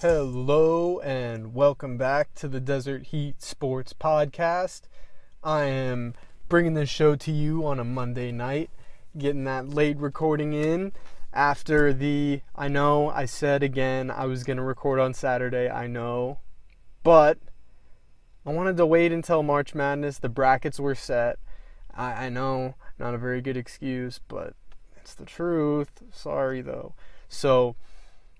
Hello and welcome back to the Desert Heat Sports Podcast. I am bringing this show to you on a Monday night, getting that late recording in after I know I said again I was going to record on Saturday, I know, but I wanted to wait until March Madness, the brackets were set. I know, not a very good excuse, but it's the truth. Sorry though. So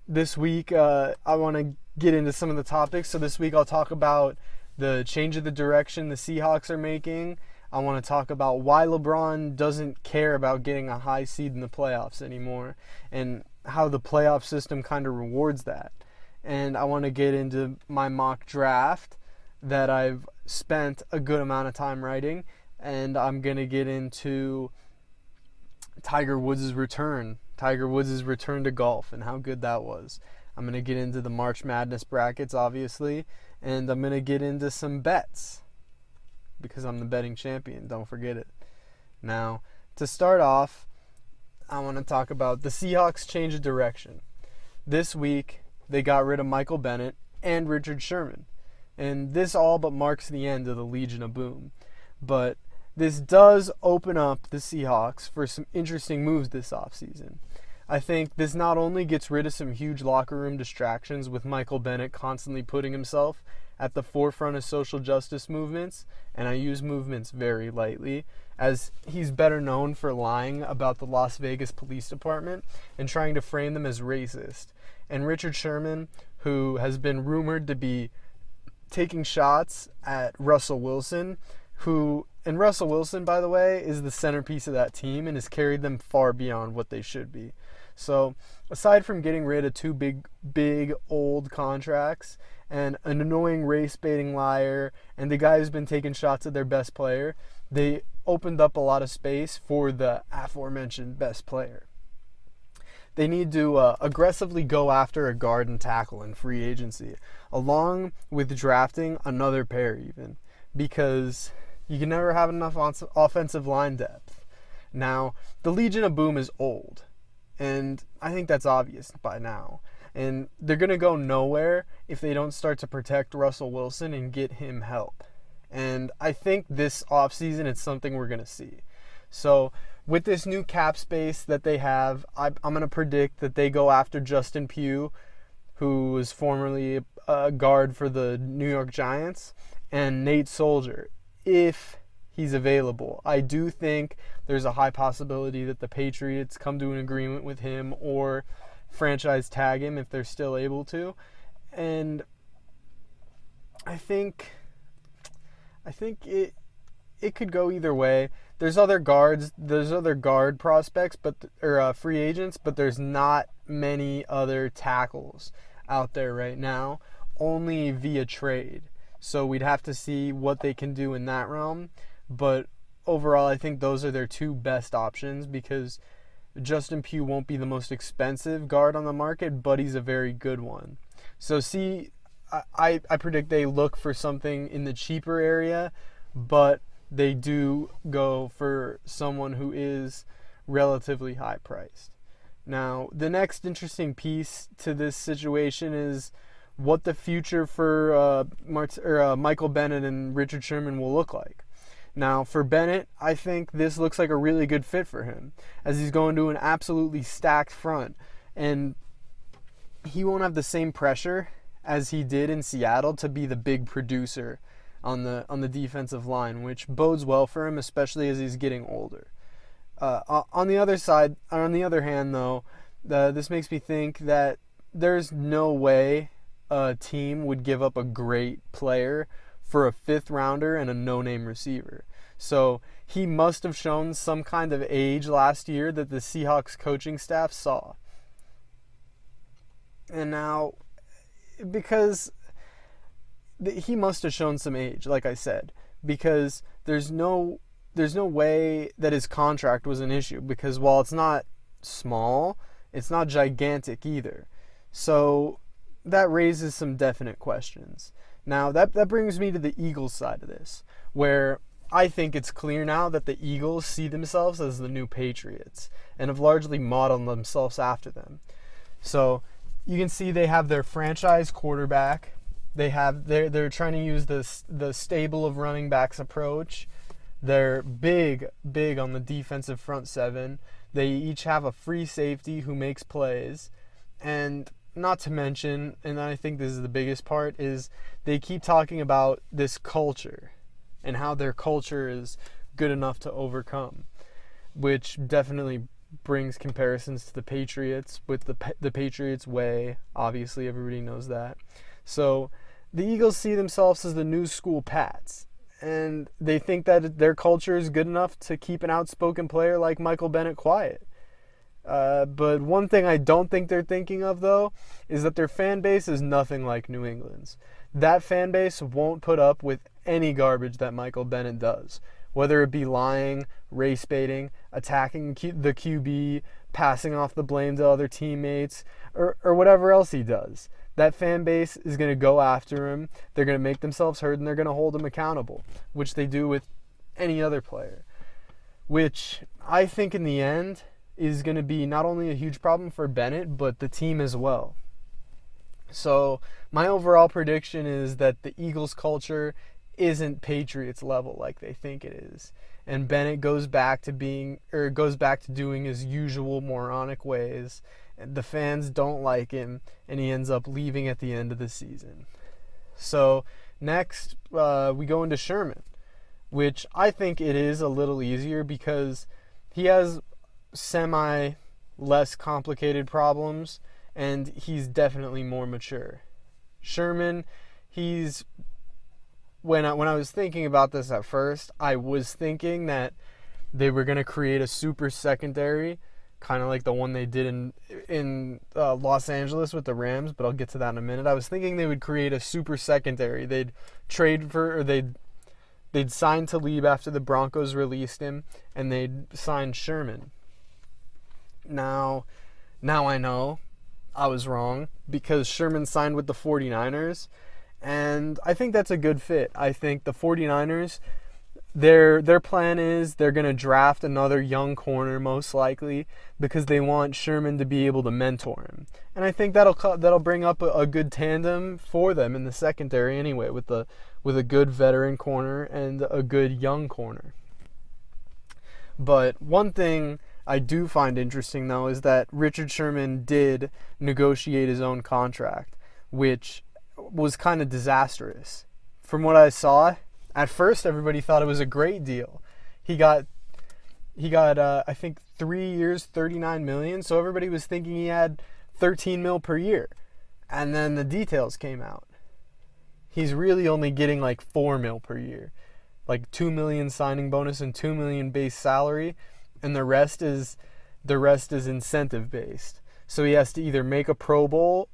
this week, I want to get into some of the topics. So this week I'll talk about the change of the direction the Seahawks are making. I want to talk about why LeBron doesn't care about getting a high seed in the playoffs anymore and how the playoff system kind of rewards that. And I want to get into my mock draft that I've spent a good amount of time writing. And I'm going to get into Tiger Woods' return to golf and how good that was. I'm going to get into the March Madness brackets, obviously, and I'm going to get into some bets because I'm the betting champion, don't forget it. Now, to start off, I want to talk about the Seahawks change of direction. This week, they got rid of Michael Bennett and Richard Sherman, and this all but marks the end of the Legion of Boom. But this does open up the Seahawks for some interesting moves this offseason. I think this not only gets rid of some huge locker room distractions with Michael Bennett constantly putting himself at the forefront of social justice movements, and I use movements very lightly, as he's better known for lying about the Las Vegas Police Department and trying to frame them as racist. And Richard Sherman, who has been rumored to be taking shots at Russell Wilson, and Russell Wilson, by the way, is the centerpiece of that team and has carried them far beyond what they should be. So, aside from getting rid of two big, old contracts and an annoying race-baiting liar and the guy who's been taking shots at their best player, they opened up a lot of space for the aforementioned best player. They need to aggressively go after a guard and tackle in free agency, along with drafting another pair even, because you can never have enough offensive line depth. Now, the Legion of Boom is old, and I think that's obvious by now. And they're going to go nowhere if they don't start to protect Russell Wilson and get him help. And I think this offseason it's something we're going to see. So, with this new cap space that they have, I'm going to predict that they go after Justin Pugh, who was formerly a guard for the New York Giants, and Nate Soldier, if he's available. I do think there's a high possibility that the Patriots come to an agreement with him or franchise tag him if they're still able to. And I think it could go either way. There's other guard prospects, or free agents, but there's not many other tackles out there right now, only via trade. So we'd have to see what they can do in that realm. But overall, I think those are their two best options because Justin Pugh won't be the most expensive guard on the market, but he's a very good one. So I predict they look for something in the cheaper area, but they do go for someone who is relatively high priced. Now, the next interesting piece to this situation is what the future for Michael Bennett and Richard Sherman will look like. Now, for Bennett, I think this looks like a really good fit for him, as he's going to an absolutely stacked front, and he won't have the same pressure as he did in Seattle to be the big producer on the defensive line, which bodes well for him, especially as he's getting older. On the other hand, though, this makes me think that there's no way a team would give up a great player for a fifth rounder and a no-name receiver. So he must have shown some kind of age last year that the Seahawks coaching staff saw. And now, because he must have shown some age, like I said, because there's no way that his contract was an issue, because while it's not small, it's not gigantic either. So that raises some definite questions. Now, that brings me to the Eagles side of this, where I think it's clear now that the Eagles see themselves as the new Patriots and have largely modeled themselves after them. So you can see they have their franchise quarterback. They're trying to use the stable of running backs approach. They're big on the defensive front seven. They each have a free safety who makes plays. And not to mention, and I think this is the biggest part, is they keep talking about this culture and how their culture is good enough to overcome, which definitely brings comparisons to the Patriots with the Patriots way. Obviously, everybody knows that. So the Eagles see themselves as the new school Pats, and they think that their culture is good enough to keep an outspoken player like Michael Bennett quiet. But one thing I don't think they're thinking of, though, is that their fan base is nothing like New England's. That fan base won't put up with any garbage that Michael Bennett does, whether it be lying, race baiting, attacking the QB, passing off the blame to other teammates, or whatever else he does. That fan base is going to go after him. They're going to make themselves heard, and they're going to hold him accountable, which they do with any other player, which I think in the end is going to be not only a huge problem for Bennett, but the team as well. So my overall prediction is that the Eagles culture isn't Patriots level like they think it is, and Bennett goes back to doing his usual moronic ways. The fans don't like him, and he ends up leaving at the end of the season. So next, we go into Sherman, which I think it is a little easier because he has less complicated problems, and he's definitely more mature. Sherman, when I was thinking about this at first, I was thinking that they were going to create a super secondary, kind of like the one they did in Los Angeles with the Rams, but I'll get to that in a minute. I was thinking they would create a super secondary. They'd sign Talib after the Broncos released him, and they'd sign Sherman. Now I know I was wrong because Sherman signed with the 49ers, and I think that's a good fit. I think the 49ers, their plan is they're going to draft another young corner most likely because they want Sherman to be able to mentor him. And I think that'll bring up a good tandem for them in the secondary anyway, with a good veteran corner and a good young corner. But one thing I do find interesting, though, is that Richard Sherman did negotiate his own contract, which was kind of disastrous. From what I saw, at first everybody thought it was a great deal. He got I think 3 years, $39 million, so everybody was thinking he had $13 million per year. And then the details came out. He's really only getting like $4 million per year. Like $2 million signing bonus and $2 million base salary. And the rest is incentive based. So he has to either make a Pro Bowl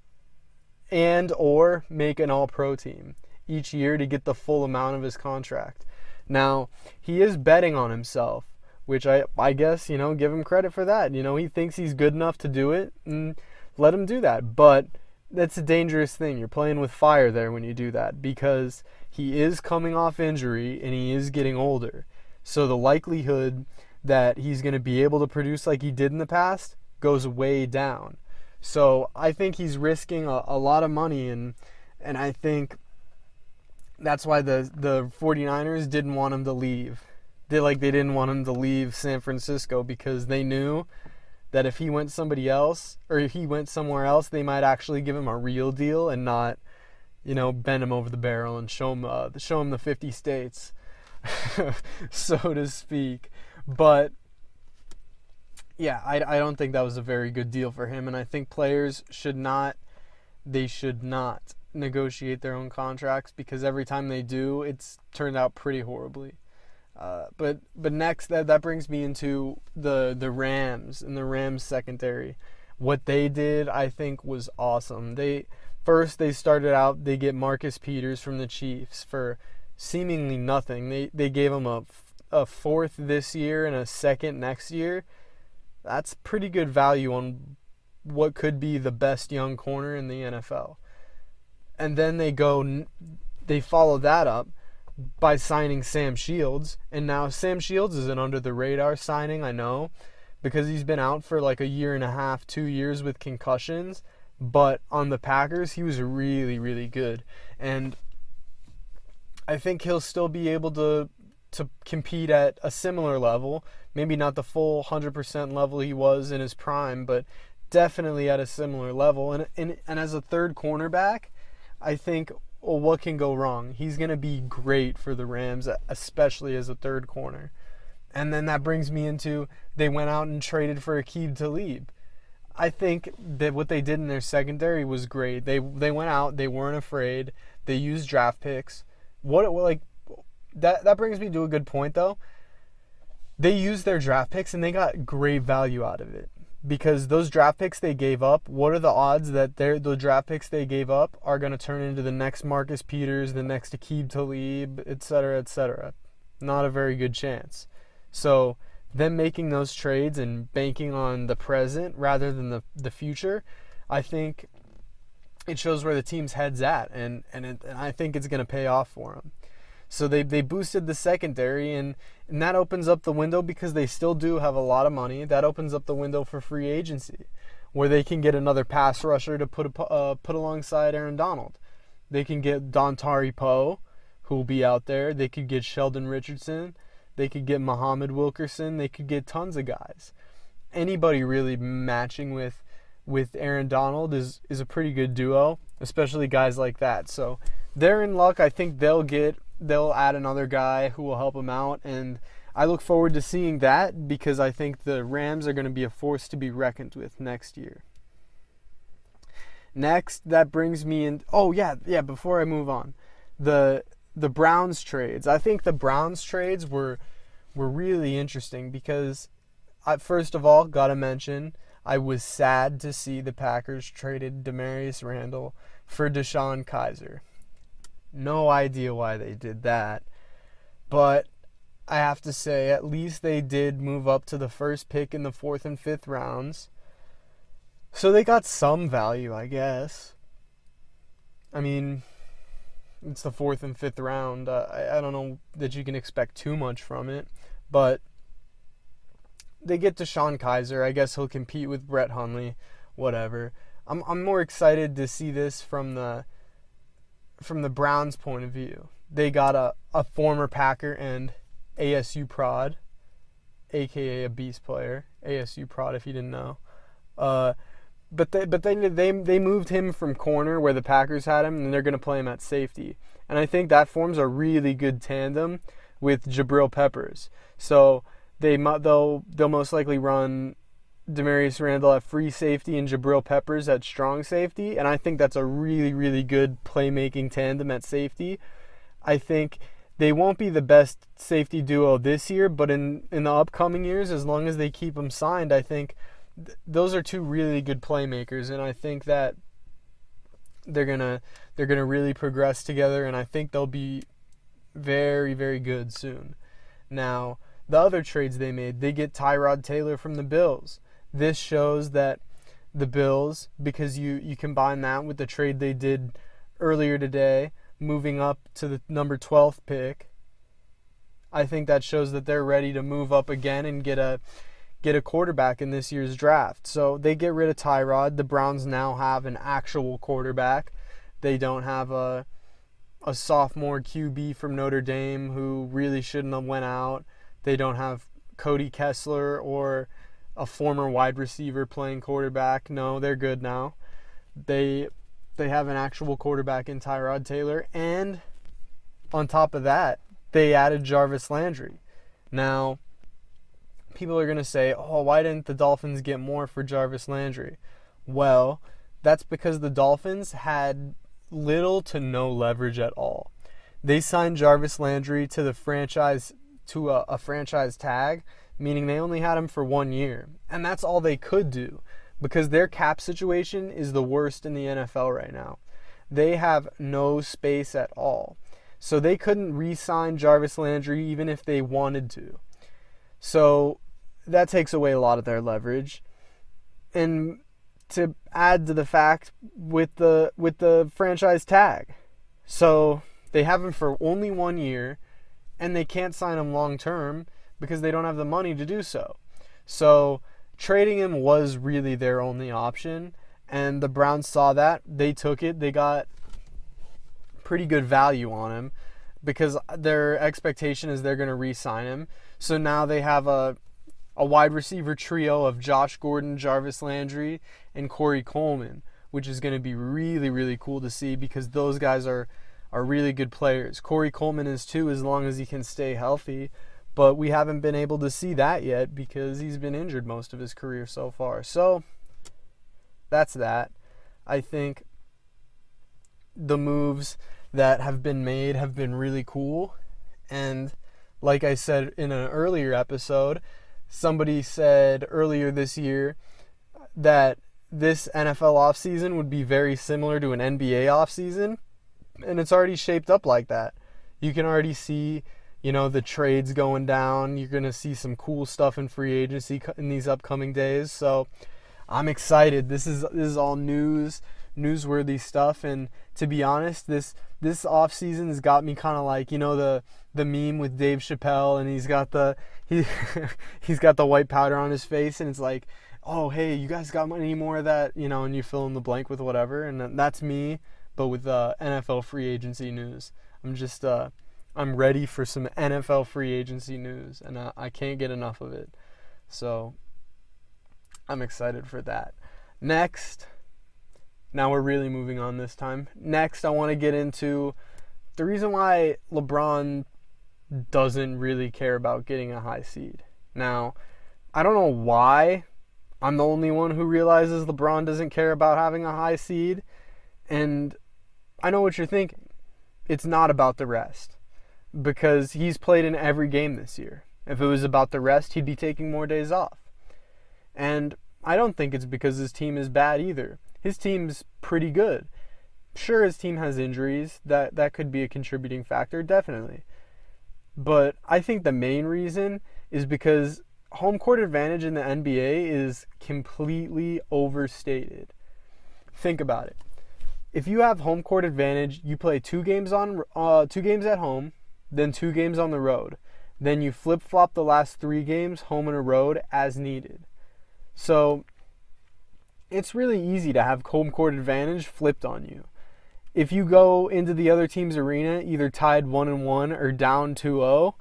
and or make an All-Pro team each year to get the full amount of his contract. Now, he is betting on himself, which I guess, give him credit for that. He thinks he's good enough to do it, and let him do that. But that's a dangerous thing. You're playing with fire there when you do that, because he is coming off injury and he is getting older. So the likelihood that he's going to be able to produce like he did in the past goes way down. So I think he's risking a lot of money, and I think that's why the 49ers didn't want him to leave. They didn't want him to leave San Francisco because they knew that if he went somebody else, or if he went somewhere else, they might actually give him a real deal and not, bend him over the barrel and show him the 50 states, so to speak. But yeah, I don't think that was a very good deal for him, and I think players should not negotiate their own contracts, because every time they do, it's turned out pretty horribly. But next, that brings me into the Rams and the Rams secondary. What they did, I think, was awesome. They started out, they get Marcus Peters from the Chiefs for seemingly nothing. They gave him a fourth this year and a second next year. That's pretty good value on what could be the best young corner in the NFL. And then they follow that up by signing Sam Shields. And now Sam Shields is an under-the-radar signing, I know, because he's been out for like a year and a half, 2 years with concussions. but on the Packers, he was really, really good. And I think he'll still be able to compete at a similar level. Maybe not the full 100% level he was in his prime, but definitely at a similar level. And as a third cornerback, I think, well, what can go wrong? He's going to be great for the Rams, especially as a third corner. And then that brings me into, they went out and traded for Aqib Talib. I think that what they did in their secondary was great. They went out, they weren't afraid, they used draft picks. That brings me to a good point, though. They used their draft picks and they got great value out of it. Because those draft picks they gave up, what are the odds that the draft picks they gave up are going to turn into the next Marcus Peters, the next Aqib Talib, etc., etc.? Not a very good chance. So them making those trades and banking on the present rather than the future, I think it shows where the team's head's at, and I think it's going to pay off for them. So they boosted the secondary, and that opens up the window, because they still do have a lot of money. That opens up the window for free agency, where they can get another pass rusher to put alongside Aaron Donald. They can get Dontari Poe, who will be out there. They could get Sheldon Richardson. They could get Muhammad Wilkerson. They could get tons of guys. Anybody really matching with Aaron Donald is a pretty good duo, especially guys like that. So they're in luck. I think they'll add another guy who will help them out, and I look forward to seeing that, because I think the Rams are going to be a force to be reckoned with next year. Next, that brings me in. Oh yeah. Before I move on, the Browns trades. I think the Browns trades were really interesting, because first of all, gotta mention, I was sad to see the Packers traded Demarius Randall for DeShone Kizer. No idea why they did that, but I have to say, at least they did move up to the first pick in the 4th and 5th rounds. So they got some value, I guess. I mean, it's the 4th and 5th round. I don't know that you can expect too much from it, but they get DeShone Kizer. I guess he'll compete with Brett Hundley, whatever. I'm more excited to see this from the Browns' point of view. They got a former Packer and ASU prod, aka a beast player, ASU prod if you didn't know. But they moved him from corner where the Packers had him, and they're going to play him at safety. And I think that forms a really good tandem with Jabril Peppers. So they'll most likely run Demarius Randall at free safety and Jabril Peppers at strong safety, and I think that's a really, really good playmaking tandem at safety. I think they won't be the best safety duo this year, but in the upcoming years, as long as they keep them signed, I think those are two really good playmakers, and I think that they're gonna really progress together, and I think they'll be very, very good soon. Now, the other trades they made, they get Tyrod Taylor from the Bills. This shows that the Bills, because you combine that with the trade they did earlier today, moving up to the number 12th pick, I think that shows that they're ready to move up again and get a quarterback in this year's draft. So they get rid of Tyrod. The Browns now have an actual quarterback. They don't have a sophomore QB from Notre Dame who really shouldn't have went out. They don't have Cody Kessler or a former wide receiver playing quarterback. No, they're good now. They have an actual quarterback in Tyrod Taylor, and on top of that, they added Jarvis Landry. Now, people are going to say, oh, why didn't the Dolphins get more for Jarvis Landry? Well, that's because the Dolphins had little to no leverage at all. They signed Jarvis Landry to the franchise, to a franchise tag, meaning they only had him for 1 year. And that's all they could do, because their cap situation is the worst in the NFL right now. They have no space at all. So they couldn't re-sign Jarvis Landry even if they wanted to. So that takes away a lot of their leverage. And to add to the fact with the franchise tag. So they have him for only 1 year, and they can't sign him long term because they don't have the money to do so. So trading him was really their only option, And the Browns saw that. They took it. They got pretty good value on him because their expectation is they're going to re-sign him. So now they have a wide receiver trio of Josh Gordon, Jarvis Landry, and Corey Coleman, which is going to be really, really cool to see because those guys are really good players. Corey Coleman is too, as long as he can stay healthy. But we haven't been able to see that yet because he's been injured most of his career so far. So that's that. I think the moves that have been made have been really cool. And like I said in an earlier episode, somebody said earlier this year that this NFL offseason would be very similar to an NBA offseason. And it's already shaped up like that. You can already see, the trades going down. You're going to see some cool stuff in free agency in these upcoming days. So I'm excited. This is all newsworthy stuff. And to be honest, this offseason has got me kind of like, the meme with Dave Chappelle, and he's got he's got the white powder on his face, and it's like, oh, hey, you guys got any more of that? And you fill in the blank with whatever. And that's me, but with NFL free agency news. I'm ready for some NFL free agency news, and I can't get enough of it. So I'm excited for that. Next, now we're really moving on this time. Next, I want to get into the reason why LeBron doesn't really care about getting a high seed. Now, I don't know why I'm the only one who realizes LeBron doesn't care about having a high seed, and I know what you're thinking. It's not about the rest, because he's played in every game this year. If it was about the rest, he'd be taking more days off. And I don't think it's because his team is bad either. His team's pretty good. Sure, his team has injuries. That could be a contributing factor, definitely. But I think the main reason is because home court advantage in the NBA is completely overstated. Think about it. If you have home court advantage, you play 2 games at home, then 2 games on the road. Then you flip-flop the last 3 games home and a road as needed. So it's really easy to have home court advantage flipped on you. If you go into the other team's arena either tied 1-1 or down 2-0,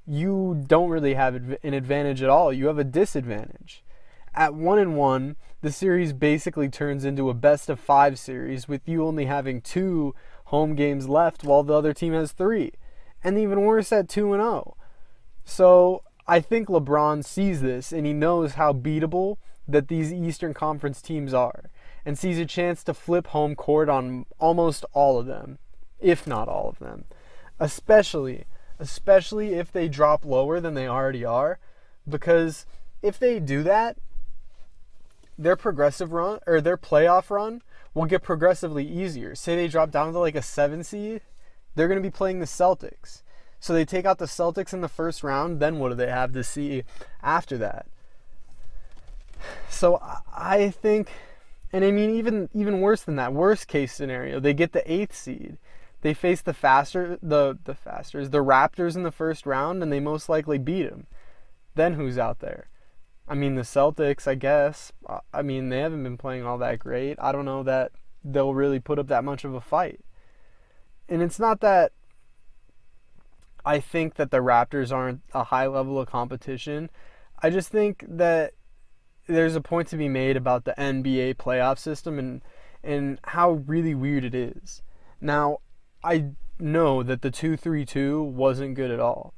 you don't really have an advantage at all. You have a disadvantage. At 1-1, the series basically turns into a best-of-5 series with you only having 2 home games left while the other team has 3. And even worse at 2-0. So I think LeBron sees this and he knows how beatable that these Eastern Conference teams are, and sees a chance to flip home court on almost all of them, if not all of them. Especially if they drop lower than they already are, because if they do that, their progressive run or their playoff run will get progressively easier. Say they drop down to like a 7 seed, they're going to be playing the Celtics. So they take out the Celtics in the first round, then what do they have to see after that? So I think, and I mean even worse than that, worst case scenario, they get the 8th seed. They face the Raptors in the first round, and they most likely beat them. Then who's out there? I mean, the Celtics, I guess. I mean, they haven't been playing all that great. I don't know that they'll really put up that much of a fight. And it's not that I think that the Raptors aren't a high level of competition. I just think that there's a point to be made about the NBA playoff system and how really weird it is. Now, I know that the 2-3-2 wasn't good at all,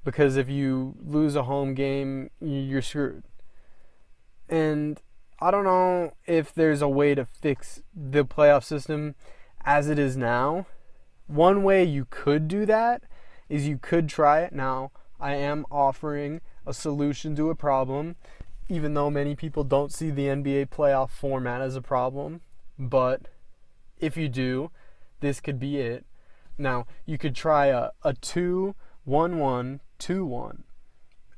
because if you lose a home game, you're screwed. And I don't know if there's a way to fix the playoff system as it is now. One way you could do that is you could try it. Now, I am offering a solution to a problem, even though many people don't see the NBA playoff format as a problem. But if you do, this could be it. Now, you could try a 2-1-1, 2-1.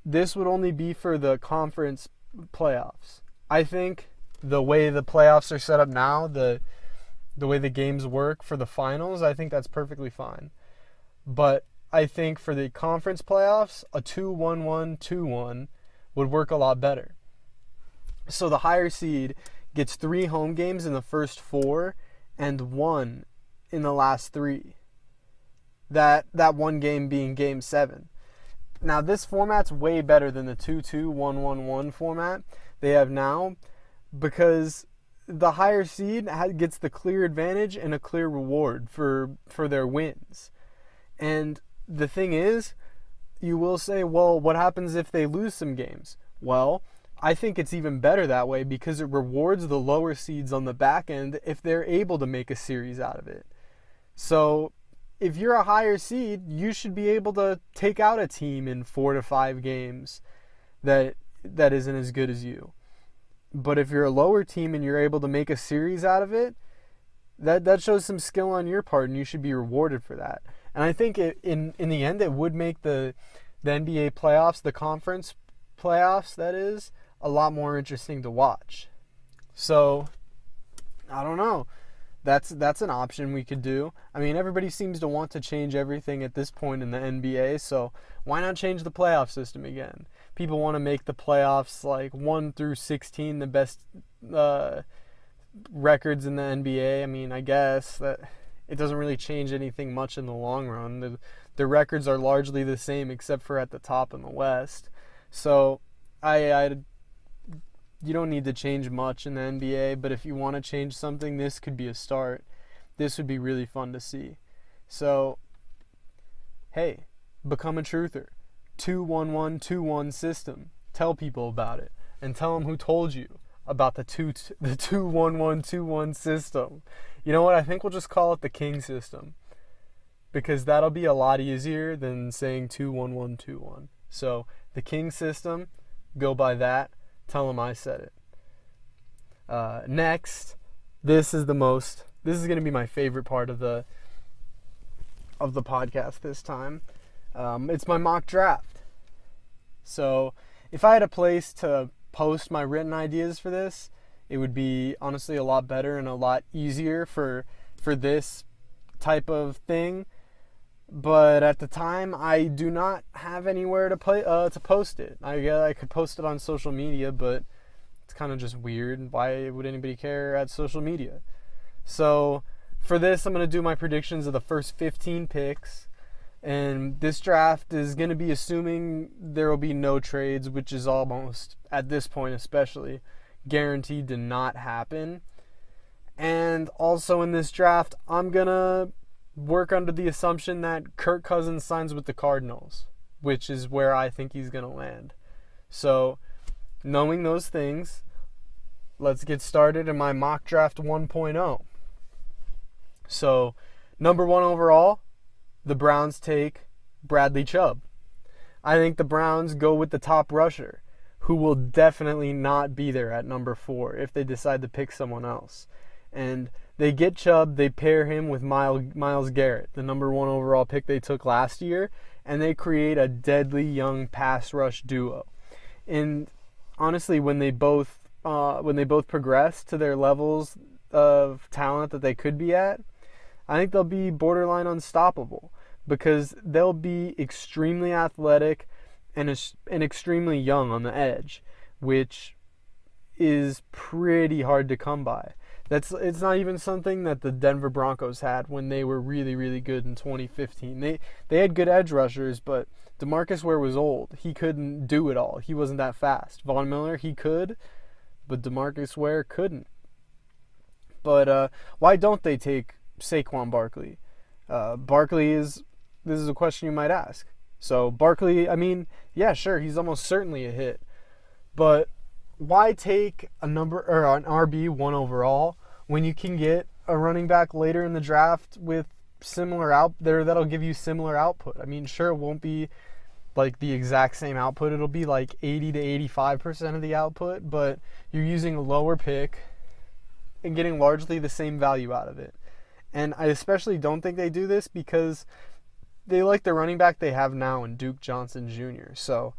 This would only be for the conference playoffs. I think the way the playoffs are set up now, the way the games work for the finals, I think that's perfectly fine. But I think for the conference playoffs, a 2-1-1, 2-1 would work a lot better. So the higher seed gets 3 home games in the first 4 and 1 in the last 3. That one game being Game 7. Now, this format's way better than the 2-2-1-1-1 format they have now, because the higher seed gets the clear advantage and a clear reward for their wins. And the thing is, you will say, well, what happens if they lose some games? Well, I think it's even better that way, because it rewards the lower seeds on the back end if they're able to make a series out of it. So if you're a higher seed, you should be able to take out a team in 4 to 5 games that isn't as good as you. But if you're a lower team and you're able to make a series out of it, that shows some skill on your part, and you should be rewarded for that. And I think in the end, it would make the NBA playoffs, the conference playoffs, that is, a lot more interesting to watch. So, I don't know. That's an option we could do. I mean, everybody seems to want to change everything at this point in the NBA, so why not change the playoff system again? People want to make the playoffs like 1 through 16 the best records in the NBA. I mean, I guess that it doesn't really change anything much in the long run. The records are largely the same except for at the top in the West. So you don't need to change much in the NBA, but if you want to change something, this could be a start. This would be really fun to see. So, hey, become a truther. 2-1-1-2-1 system. Tell people about it, and tell them who told you about the 2-1-1-2-1 system. You know what? I think we'll just call it the King system, because that'll be a lot easier than saying 2-1-1-2-1. So, the King system, go by that. Tell them I said it. Next, this is going to be my favorite part of the podcast this time. It's my mock draft. So if I had a place to post my written ideas for this, it would be honestly a lot better and a lot easier for this type of thing. But at the time, I do not have anywhere to post it. I could post it on social media, but it's kind of just weird. Why would anybody care at social media? So for this, I'm going to do my predictions of the first 15 picks. And this draft is going to be assuming there will be no trades, which is almost, at this point especially, guaranteed to not happen. And also in this draft, I'm going to work under the assumption that Kirk Cousins signs with the Cardinals, which is where I think he's going to land. So, knowing those things, let's get started in my mock draft 1.0. So, number 1 overall, the Browns take Bradley Chubb. I think the Browns go with the top rusher, who will definitely not be there at number 4 if they decide to pick someone else. And they get Chubb, they pair him with Myles Garrett, the number 1 overall pick they took last year, and they create a deadly young pass rush duo. And honestly, when they both progress to their levels of talent that they could be at, I think they'll be borderline unstoppable, because they'll be extremely athletic and extremely young on the edge, which is pretty hard to come by. It's not even something that the Denver Broncos had when they were really, really good in 2015. They had good edge rushers, but DeMarcus Ware was old. He couldn't do it all. He wasn't that fast. Von Miller, he could, but DeMarcus Ware couldn't. But why don't they take Saquon Barkley? This is a question you might ask. So Barkley, I mean, yeah, sure, he's almost certainly a hit. But why take an RB 1 overall when you can get a running back later in the draft with similar that'll give you similar output? I mean, sure, it won't be like the exact same output. It'll be like 80 to 85% of the output, but you're using a lower pick and getting largely the same value out of it. And I especially don't think they do this because they like the running back they have now in Duke Johnson Jr. So,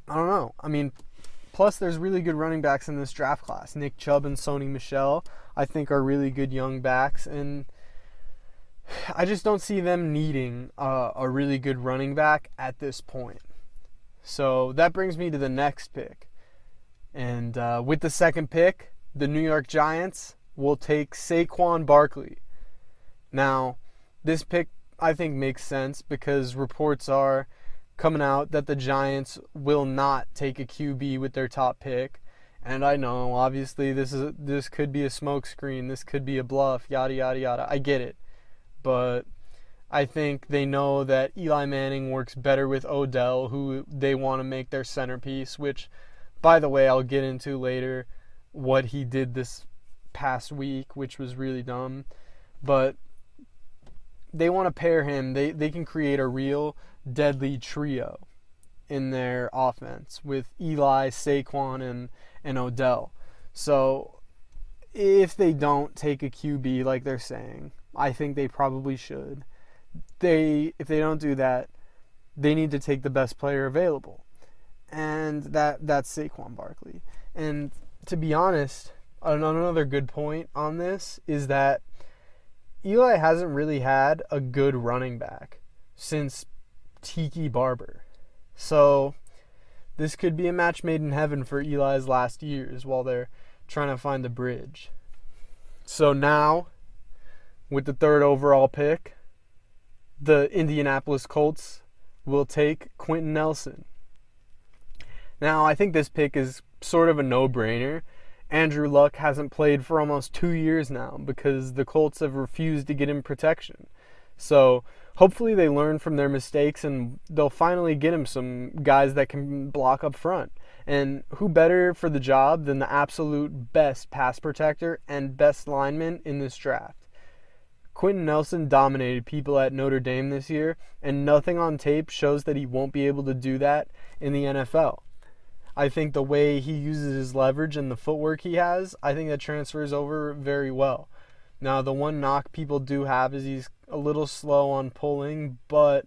I don't know. I mean, plus there's really good running backs in this draft class. Nick Chubb and Sony Michel, I think, are really good young backs. And I just don't see them needing a really good running back at this point. So that brings me to the next pick. And with the second pick, the New York Giants will take Saquon Barkley. Now, this pick I think makes sense because reports are coming out that the Giants will not take a QB with their top pick. And I know, obviously, this could be a smokescreen, this could be a bluff, yada, yada, yada. I get it. But I think they know that Eli Manning works better with Odell, who they want to make their centerpiece, which, by the way, I'll get into later what he did this past week, which was really dumb. But they want to pair him. They can create a real deadly trio in their offense with Eli, Saquon, and Odell. So if they don't take a QB like they're saying, I think they probably should. If they don't do that, they need to take the best player available. And that's Saquon Barkley. And to be honest, another good point on this is that Eli hasn't really had a good running back since Tiki Barber. So this could be a match made in heaven for Eli's last years while they're trying to find the bridge. So now, with the third overall pick, the Indianapolis Colts will take Quentin Nelson. Now, I think this pick is sort of a no-brainer. Andrew Luck hasn't played for almost 2 years now because the Colts have refused to get him protection. So hopefully they learn from their mistakes and they'll finally get him some guys that can block up front. And who better for the job than the absolute best pass protector and best lineman in this draft? Quentin Nelson dominated people at Notre Dame this year, and nothing on tape shows that he won't be able to do that in the NFL. I think the way he uses his leverage and the footwork he has, I think that transfers over very well. Now, the one knock people do have is he's a little slow on pulling, but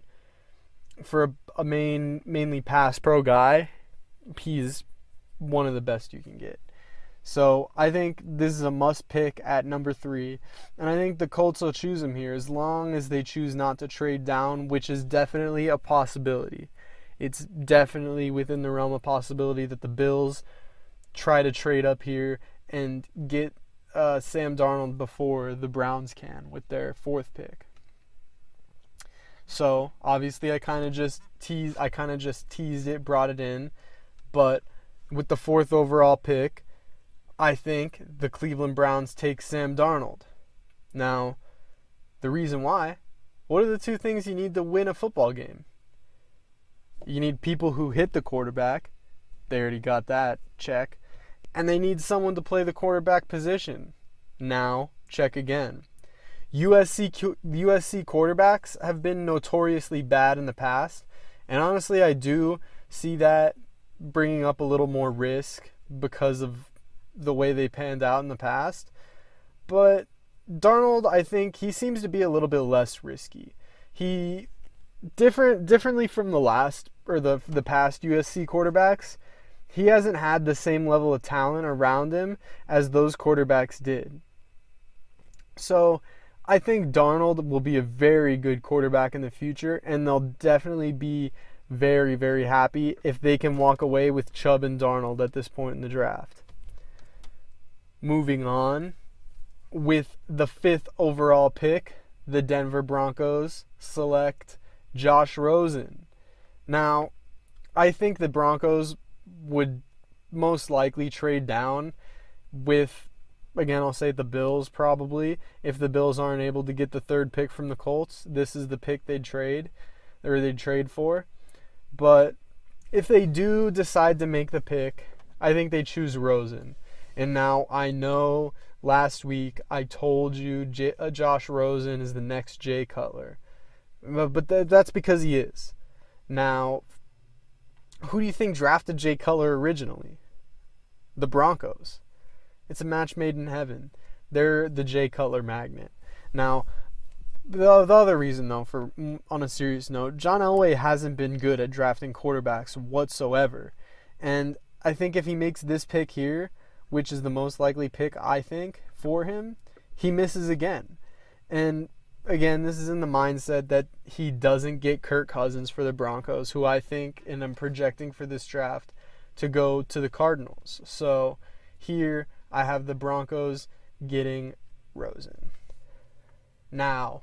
for a mainly pass pro guy, he's one of the best you can get. So I think this is a must pick at number 3, and I think the Colts will choose him here as long as they choose not to trade down, which is definitely a possibility. It's definitely within the realm of possibility that the Bills try to trade up here and get Sam Darnold before the Browns can with their 4th pick. So obviously I kind of just teased it, brought it in, but with the 4th overall pick, I think the Cleveland Browns take Sam Darnold. Now, the reason why, what are the 2 things you need to win a football game? You need people who hit the quarterback. They already got that, check. And they need someone to play the quarterback position. Now, check again. USC quarterbacks have been notoriously bad in the past. And honestly, I do see that bringing up a little more risk because of the way they panned out in the past. But Darnold, I think he seems to be a little bit less risky. He differently from the past USC quarterbacks, he hasn't had the same level of talent around him as those quarterbacks did. So I think Darnold will be a very good quarterback in the future, and they'll definitely be very, very happy if they can walk away with Chubb and Darnold at this point in the draft. Moving on, with the 5th overall pick, the Denver Broncos select Josh Rosen. Now, I think the Broncos would most likely trade down with, again, I'll say the Bills probably. If the Bills aren't able to get the 3rd pick from the Colts, this is the pick they'd trade for. But if they do decide to make the pick, I think they choose Rosen. And now I know last week I told you Josh Rosen is the next Jay Cutler. But that's because he is. Now, who do you think drafted Jay Cutler originally? The Broncos. It's a match made in heaven. They're the Jay Cutler magnet. Now, the other reason, though, on a serious note, John Elway hasn't been good at drafting quarterbacks whatsoever. And I think if he makes this pick here, which is the most likely pick, I think, for him, he misses again. And again, this is in the mindset that he doesn't get Kirk Cousins for the Broncos, who I think, and I'm projecting for this draft, to go to the Cardinals. So here I have the Broncos getting Rosen. Now,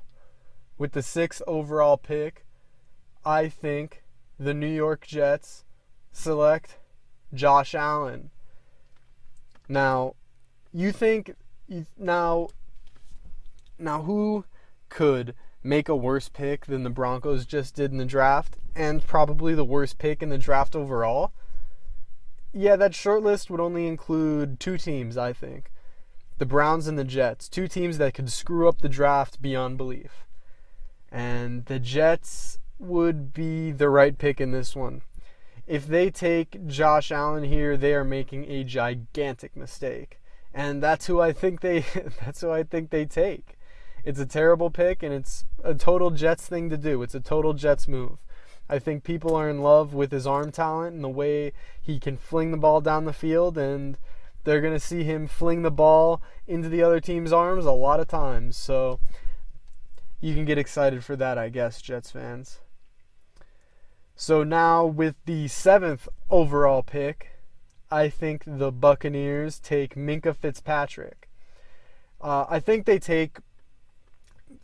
with the 6th overall pick, I think the New York Jets select Josh Allen. Now, you think now who could make a worse pick than the Broncos just did in the draft, and probably the worst pick in the draft overall? Yeah, that short list would only include 2 teams, I think. The Browns and the Jets. 2 teams that could screw up the draft beyond belief. And the Jets would be the right pick in this one. If they take Josh Allen here, they are making a gigantic mistake. And that's who I think they take. It's a terrible pick, and it's a total Jets thing to do. It's a total Jets move. I think people are in love with his arm talent and the way he can fling the ball down the field, and they're going to see him fling the ball into the other team's arms a lot of times. So you can get excited for that, I guess, Jets fans. So now with the 7th overall pick, I think the Buccaneers take Minkah Fitzpatrick. I think they take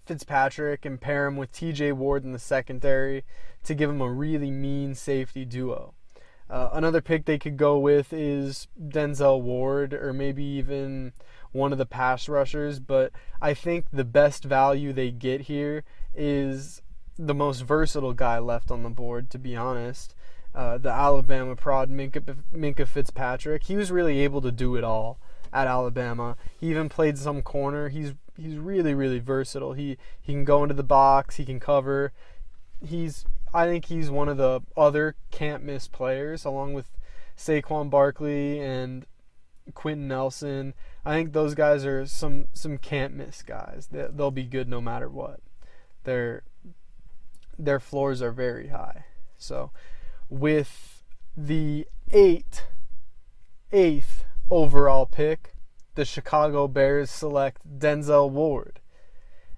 Fitzpatrick and pair him with TJ Ward in the secondary to give him a really mean safety duo. Another pick they could go with is Denzel Ward, or maybe even one of the pass rushers, but I think the best value they get here is the most versatile guy left on the board, to be honest. The Alabama prod, Minkah Fitzpatrick. He was really able to do it all at Alabama. He even played some corner. He's really, really versatile. He can go into the box. He can cover. I think he's one of the other can't-miss players, along with Saquon Barkley and Quentin Nelson. I think those guys are some can't-miss guys. They'll be good no matter what. Their floors are very high. So with the 8th overall pick, the Chicago Bears select Denzel Ward.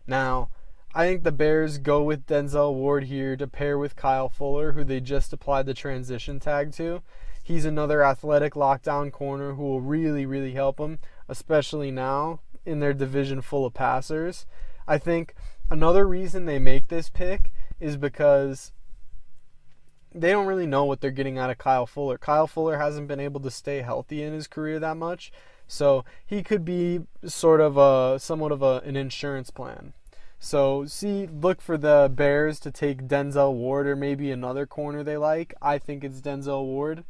Now, I think the Bears go with Denzel Ward here to pair with Kyle Fuller, who they just applied the transition tag to. He's another athletic lockdown corner who will really, really help them, especially now in their division full of passers. I think another reason they make this pick is because they don't really know what they're getting out of Kyle Fuller. Kyle Fuller hasn't been able to stay healthy in his career that much, so he could be somewhat of an insurance plan. So look for the Bears to take Denzel Ward or maybe another corner they like. I think it's Denzel Ward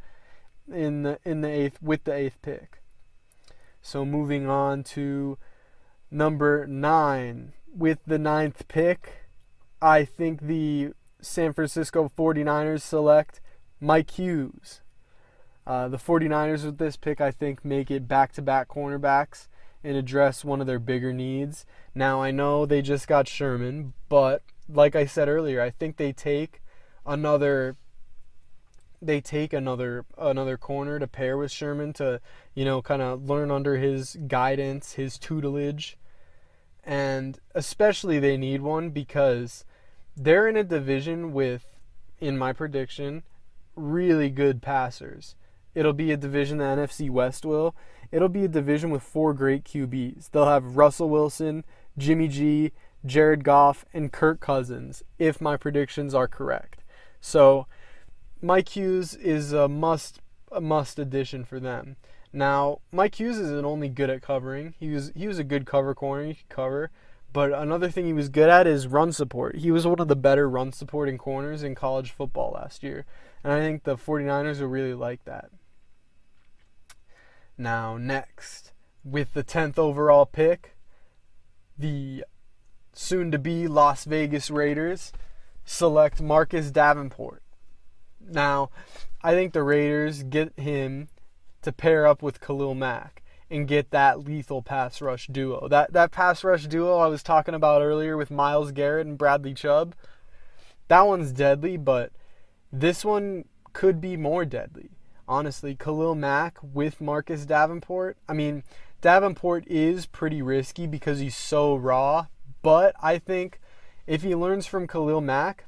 in the 8th with the 8th pick. So moving on to number 9. With the 9th pick, I think the San Francisco 49ers select Mike Hughes. The 49ers with this pick, I think, make it back-to-back cornerbacks and address one of their bigger needs. Now, I know they just got Sherman, but like I said earlier, I think they take another corner to pair with Sherman to, kind of learn under his guidance, his tutelage. And especially they need one because they're in a division with, in my prediction, really good passers. It'll be a division, the NFC West will. It'll be a division with 4 great QBs. They'll have Russell Wilson, Jimmy G, Jared Goff, and Kirk Cousins, if my predictions are correct. So Mike Hughes is a must addition for them. Now, Mike Hughes isn't only good at covering. He was a good cover corner. He could cover. But another thing he was good at is run support. He was one of the better run supporting corners in college football last year. And I think the 49ers will really like that. Now, next, with the 10th overall pick, the soon-to-be Las Vegas Raiders select Marcus Davenport. Now, I think the Raiders get him to pair up with Khalil Mack and get that lethal pass rush duo. That pass rush duo I was talking about earlier with Myles Garrett and Bradley Chubb, that one's deadly, but this one could be more deadly. Honestly, Khalil Mack with Marcus Davenport. I mean, Davenport is pretty risky because he's so raw, but I think if he learns from Khalil Mack,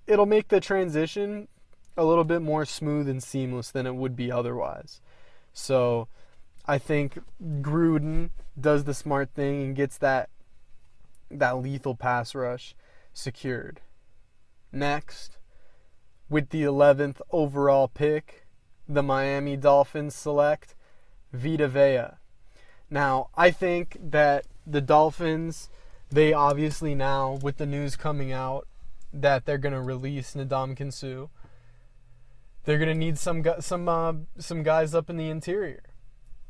it'll make the transition a little bit more smooth and seamless than it would be otherwise. So I think Gruden does the smart thing and gets that lethal pass rush secured. Next, with the 11th overall pick, the Miami Dolphins select Vita Vea. Now, I think that the Dolphins, they obviously now, with the news coming out that they're going to release Ndamukong Suh, they're going to need some guys up in the interior.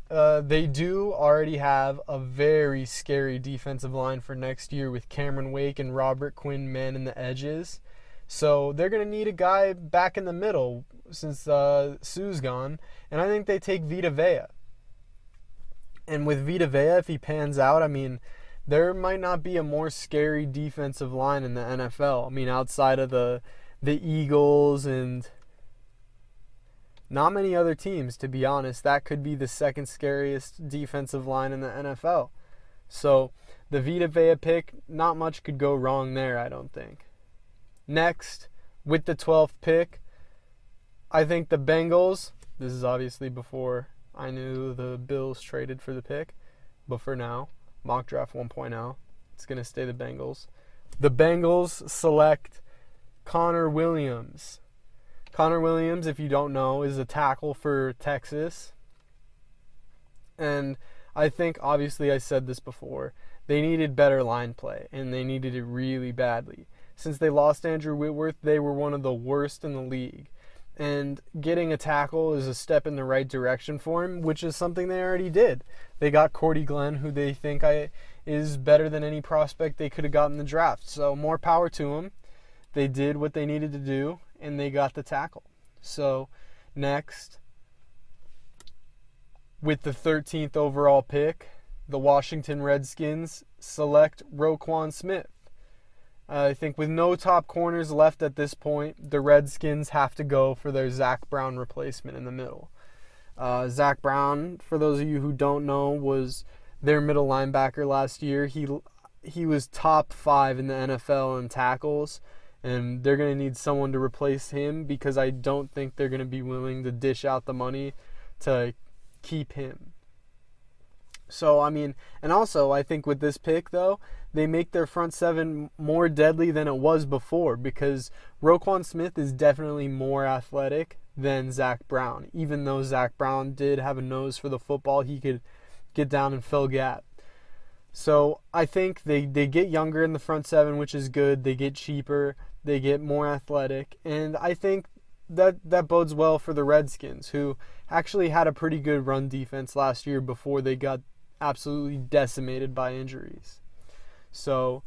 They do already have a very scary defensive line for next year with Cameron Wake and Robert Quinn manning the edges. So they're going to need a guy back in the middle since Suh's gone. And I think they take Vita Vea. And with Vita Vea, if he pans out, I mean, there might not be a more scary defensive line in the NFL. I mean, outside of the Eagles and not many other teams, to be honest. That could be the second scariest defensive line in the NFL. So the Vita Vea pick, not much could go wrong there, I don't think. Next, with the 12th pick, I think the Bengals, this is obviously before I knew the Bills traded for the pick, but for now, mock draft 1.0, it's going to stay the Bengals. The Bengals select Connor Williams. Connor Williams, if you don't know, is a tackle for Texas. And I think, obviously, I said this before, they needed better line play, and they needed it really badly. Since they lost Andrew Whitworth, they were one of the worst in the league. And getting a tackle is a step in the right direction for him, which is something they already did. They got Cordy Glenn, who they think is better than any prospect they could have gotten in the draft. So more power to them. They did what they needed to do, and they got the tackle. So next, with the 13th overall pick, the Washington Redskins select Roquan Smith. I think with no top corners left at this point, the Redskins have to go for their Zach Brown replacement in the middle. Zach Brown, for those of you who don't know, was their middle linebacker last year. He was top 5 in the NFL in tackles, and they're going to need someone to replace him because I don't think they're going to be willing to dish out the money to keep him. So, I mean, and also I think with this pick, though, they make their front seven more deadly than it was before because Roquan Smith is definitely more athletic than Zach Brown. Even though Zach Brown did have a nose for the football, he could get down and fill gap. So I think they get younger in the front seven, which is good. They get cheaper. They get more athletic. And I think that bodes well for the Redskins, who actually had a pretty good run defense last year before they got absolutely decimated by injuries. So,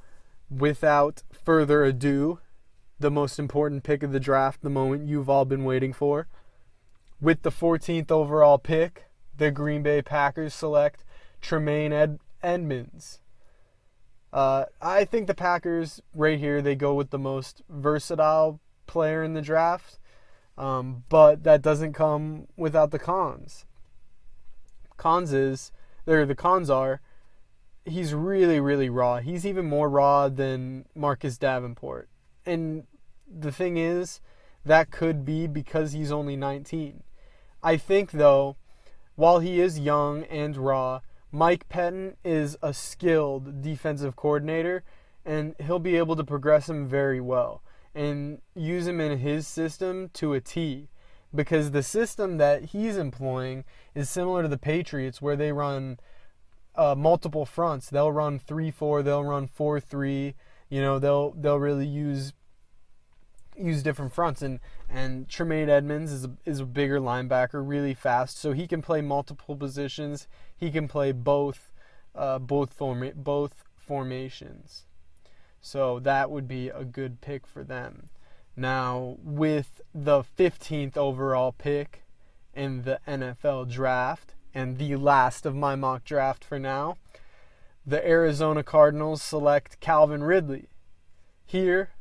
without further ado, the most important pick of the draft, the moment you've all been waiting for. With the 14th overall pick, the Green Bay Packers select Tremaine Edmunds. I think the Packers, right here, they go with the most versatile player in the draft, but that doesn't come without the cons. The cons are, he's really, really raw. He's even more raw than Marcus Davenport. And the thing is, that could be because he's only 19. I think, though, while he is young and raw, Mike Pettin is a skilled defensive coordinator, and he'll be able to progress him very well and use him in his system to a T. Because the system that he's employing is similar to the Patriots, where they run multiple fronts. They'll run 3-4, they'll run 4-3. You know, they'll really use different fronts. And Tremaine Edmunds is a bigger linebacker, really fast, so he can play multiple positions. He can play both formations. So that would be a good pick for them. Now, with the 15th overall pick in the NFL draft, and the last of my mock draft for now, the Arizona Cardinals select Calvin Ridley. Here,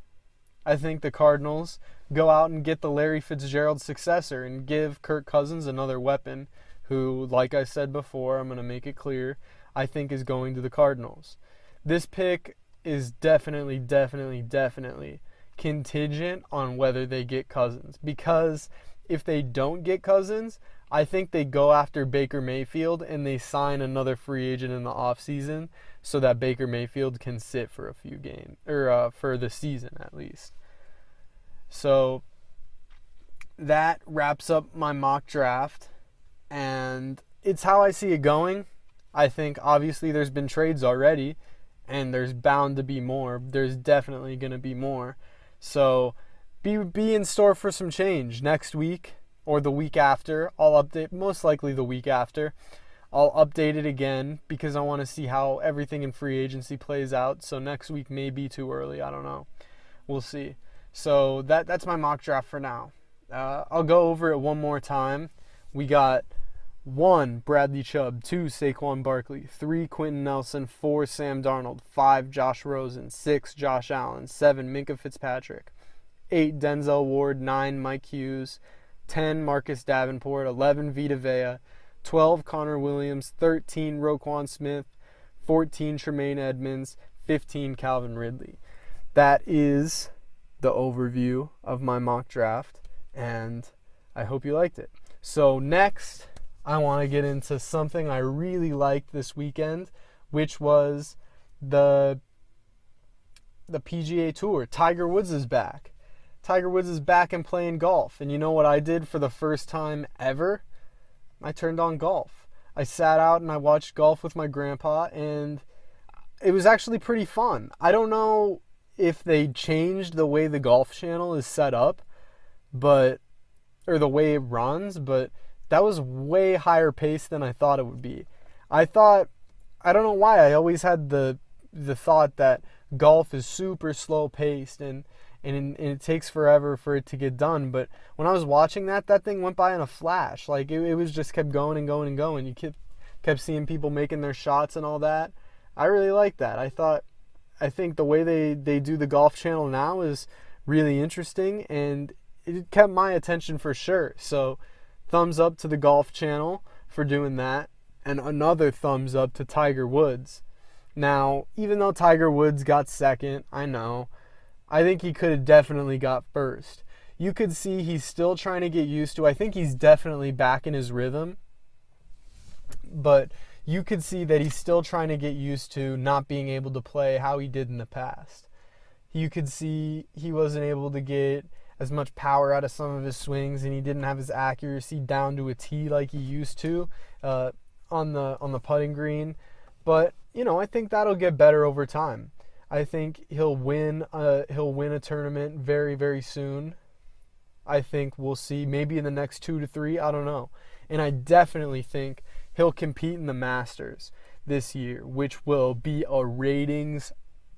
I think the Cardinals go out and get the Larry Fitzgerald successor and give Kirk Cousins another weapon who, like I said before, I'm going to make it clear, I think is going to the Cardinals. This pick is definitely contingent on whether they get Cousins. Because if they don't get Cousins, I think they go after Baker Mayfield and they sign another free agent in the offseason so that Baker Mayfield can sit for a few games, or for the season at least. So that wraps up my mock draft, and it's how I see it going. I think obviously there's been trades already, and there's bound to be more. There's definitely going to be more. So be in store for some change next week or the week after. I'll update, most likely the week after. I'll update it again because I want to see how everything in free agency plays out. So next week may be too early. I don't know. We'll see. So that's my mock draft for now. I'll go over it one more time. We got 1, Bradley Chubb, 2, Saquon Barkley, 3, Quentin Nelson, 4, Sam Darnold, 5, Josh Rosen, 6, Josh Allen, 7, Minkah Fitzpatrick, 8, Denzel Ward, 9, Mike Hughes, 10, Marcus Davenport, 11, Vita Vea, 12, Connor Williams, 13, Roquan Smith, 14, Tremaine Edmonds, 15, Calvin Ridley. That is the overview of my mock draft, and I hope you liked it. So next, I want to get into something I really liked this weekend, which was the PGA Tour. Tiger Woods is back. Tiger Woods is back and playing golf. And you know what I did for the first time ever? I turned on golf. I sat out and I watched golf with my grandpa, and it was actually pretty fun. I don't know if they changed the way the Golf Channel is set up, or the way it runs, but that was way higher pace than I thought it would be. I don't know why, I always had the thought that golf is super slow paced and it takes forever for it to get done. But when I was watching that thing went by in a flash. Like it was just kept going and going and going. You kept seeing people making their shots and all that. I really liked that. I think the way they do the Golf Channel now is really interesting, and it kept my attention for sure. So thumbs up to the Golf Channel for doing that, and another thumbs up to Tiger Woods. Now, even though Tiger Woods got second, I think he could have definitely got first. You could see he's still trying to get used to. I think he's definitely back in his rhythm, but you could see that he's still trying to get used to not being able to play how he did in the past. You could see he wasn't able to get as much power out of some of his swings, and he didn't have his accuracy down to a T like he used to on the putting green. But I think that'll get better over time. I think he'll win a tournament very, very soon. I think we'll see maybe in the next 2 to 3. I don't know. And I definitely think he'll compete in the Masters this year, which will be a ratings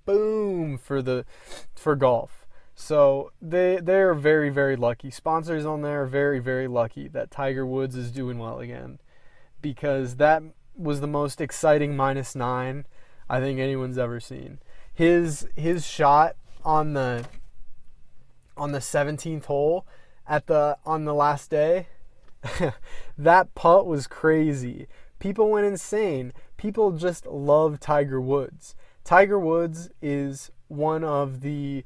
boom for golf. So they're very, very lucky. Sponsors on there are very, very lucky that Tiger Woods is doing well again, because that was the most exciting -9 I think anyone's ever seen. His shot on the 17th hole on the last day, that putt was crazy. People went insane. People just love Tiger Woods. Tiger Woods is one of the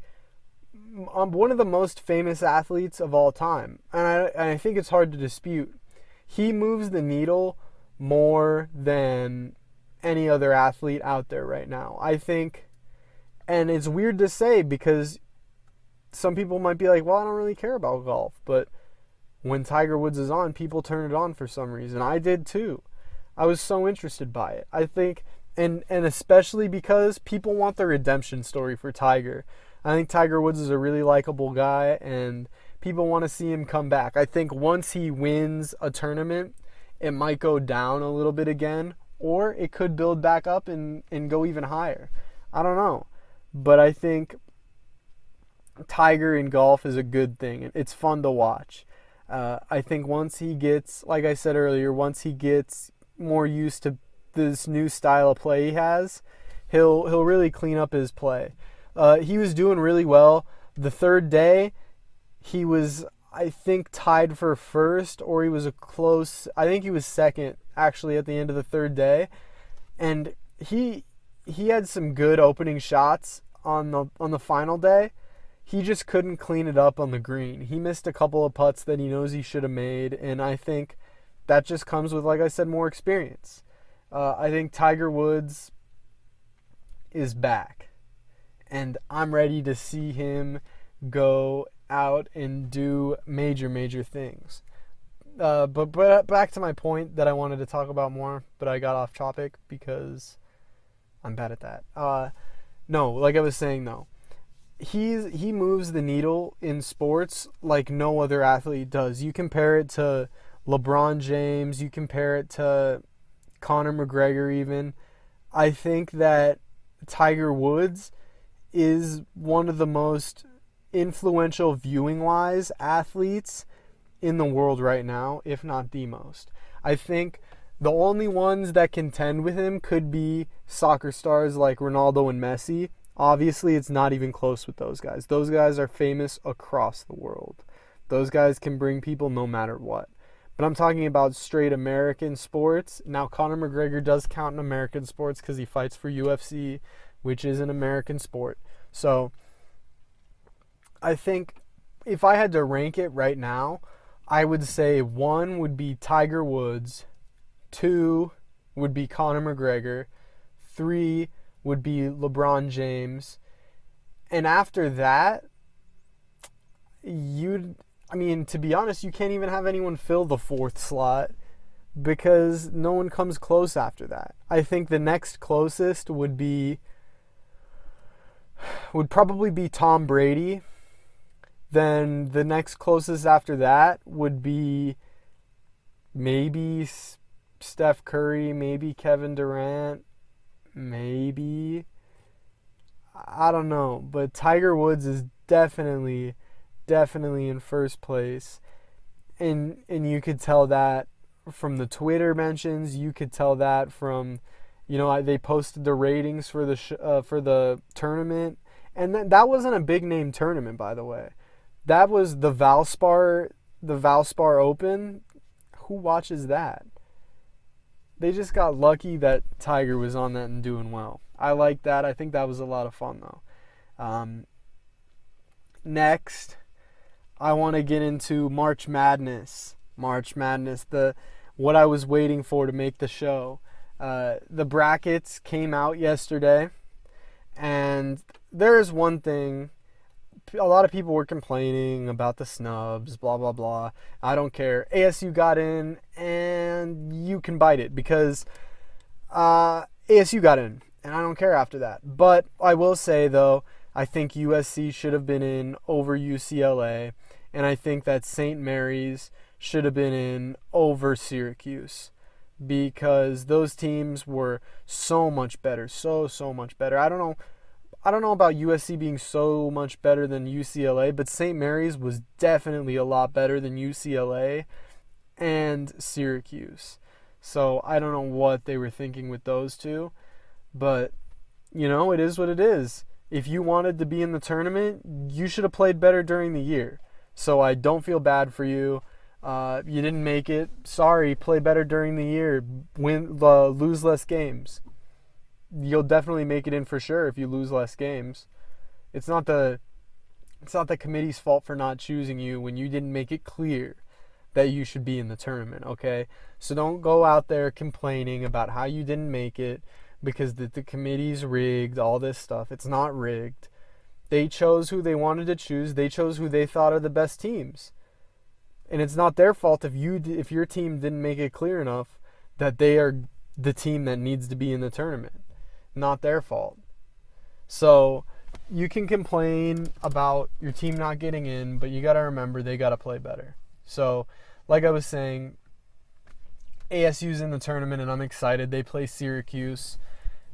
most famous athletes of all time, and I think it's hard to dispute. He moves the needle more than any other athlete out there right now, I think. And it's weird to say, because some people might be like, well, I don't really care about golf. But when Tiger Woods is on, people turn it on for some reason. I did too. I was so interested by it. I think, and especially because people want the redemption story for Tiger. I think Tiger Woods is a really likable guy, and people want to see him come back. I think once he wins a tournament, it might go down a little bit again, or it could build back up and go even higher. I don't know. But I think Tiger in golf is a good thing. It's fun to watch. I think once he gets, like I said earlier, once he gets more used to this new style of play he has, he'll really clean up his play. He was doing really well. The third day, he was, I think, tied for first, or he was I think he was second, actually, at the end of the third day. And he had some good opening shots on the final day. he just couldn't clean it up on the green. He missed a couple of putts that he knows he should have made, and I think that just comes with, like I said, more experience. I think Tiger Woods is back, and I'm ready to see him go out and do major things. But back to my point that I wanted to talk about more, but I got off topic because I'm bad at that. No, like I was saying though, he moves the needle in sports like no other athlete does. You compare it to LeBron James, you compare it to Conor McGregor even. I think that Tiger Woods is one of the most influential viewing-wise athletes in the world right now, if not the most. I think the only ones that contend with him could be soccer stars like Ronaldo and Messi. Obviously, it's not even close with those guys. Those guys are famous across the world. Those guys can bring people no matter what. But I'm talking about straight American sports. Now, Conor McGregor does count in American sports because he fights for UFC, which is an American sport. So, I think if I had to rank it right now, I would say 1 would be Tiger Woods, 2 would be Conor McGregor, 3 would be LeBron James, and after that, to be honest, you can't even have anyone fill the 4th slot because no one comes close after that. I think the next closest would probably be Tom Brady. Then the next closest after that would be maybe Steph Curry, maybe Kevin Durant, maybe. I don't know. But Tiger Woods is definitely in first place. And you could tell that from the Twitter mentions. You could tell that from, they posted the ratings for the tournament. And that wasn't a big name tournament, by the way. That was the Valspar Open. Who watches that? They just got lucky that Tiger was on that and doing well. I like that. I think that was a lot of fun, though. Next, I want to get into March Madness. March Madness, what I was waiting for to make the show. The brackets came out yesterday, and there is one thing. A lot of people were complaining about the snubs, blah, blah, blah. I don't care. ASU got in, and you can bite it because ASU got in, and I don't care after that. But I will say, though, I think USC should have been in over UCLA, and I think that St. Mary's should have been in over Syracuse because those teams were so much better, so much better. I don't know about USC being so much better than UCLA, but St. Mary's was definitely a lot better than UCLA and Syracuse. So I don't know what they were thinking with those two, but it is what it is. If you wanted to be in the tournament, you should have played better during the year. So I don't feel bad for you. You didn't make it. Sorry, play better during the year. Lose less games. You'll definitely make it in for sure if you lose less games. It's not the committee's fault for not choosing you when you didn't make it clear that you should be in the tournament, okay? So don't go out there complaining about how you didn't make it because the committee's rigged, all this stuff. It's not rigged. They chose who they wanted to choose. They chose who they thought are the best teams. And it's not their fault if your team didn't make it clear enough that they are the team that needs to be in the tournament. Not their fault. So you can complain about your team not getting in, but you got to remember they got to play better. So like I was saying, ASU's in the tournament and I'm excited. They play Syracuse.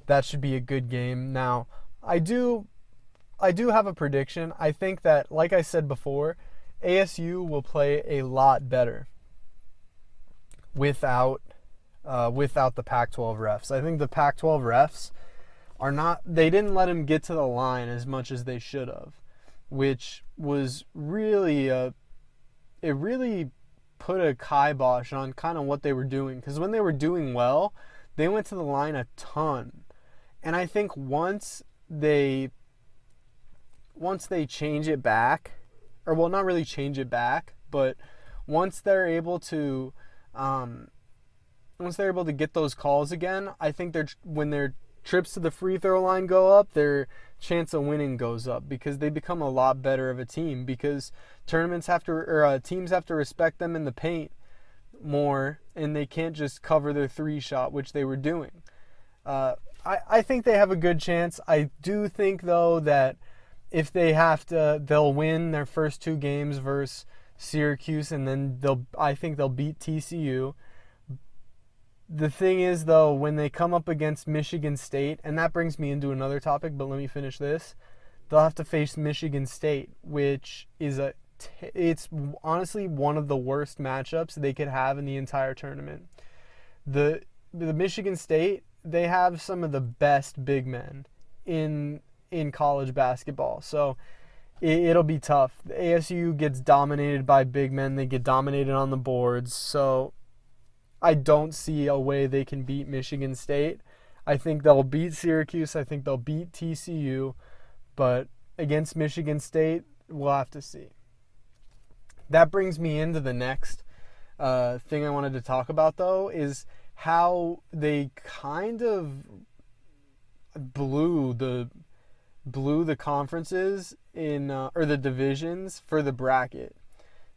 That should be a good game. Now, I do have a prediction. I think that, like I said before, ASU will play a lot better without the Pac-12 refs. I think the Pac-12 refs they didn't let him get to the line as much as they should have, which was really it really put a kibosh on kind of what they were doing, because when they were doing well, they went to the line a ton. And I think once they they change it back, or well, not really change it back, but once they're able to get those calls again, I think when their trips to the free throw line go up, their chance of winning goes up, because they become a lot better of a team, because teams have to respect them in the paint more, and they can't just cover their three shot, which they were doing. I think they have a good chance. I do think, though, that if they have to, they'll win their first two games versus Syracuse, and then I think they'll beat TCU. The thing is, though, when they come up against Michigan State, and that brings me into another topic, but let me finish this. They'll have to face Michigan State, which is it's honestly one of the worst matchups they could have in the entire tournament. The Michigan State, they have some of the best big men in college basketball, so it'll be tough. The ASU gets dominated by big men. They get dominated on the boards, so I don't see a way they can beat Michigan State. I think they'll beat Syracuse. I think they'll beat TCU, but against Michigan State, we'll have to see. That brings me into the next thing I wanted to talk about, though, is how they kind of blew the conferences or the divisions for the bracket.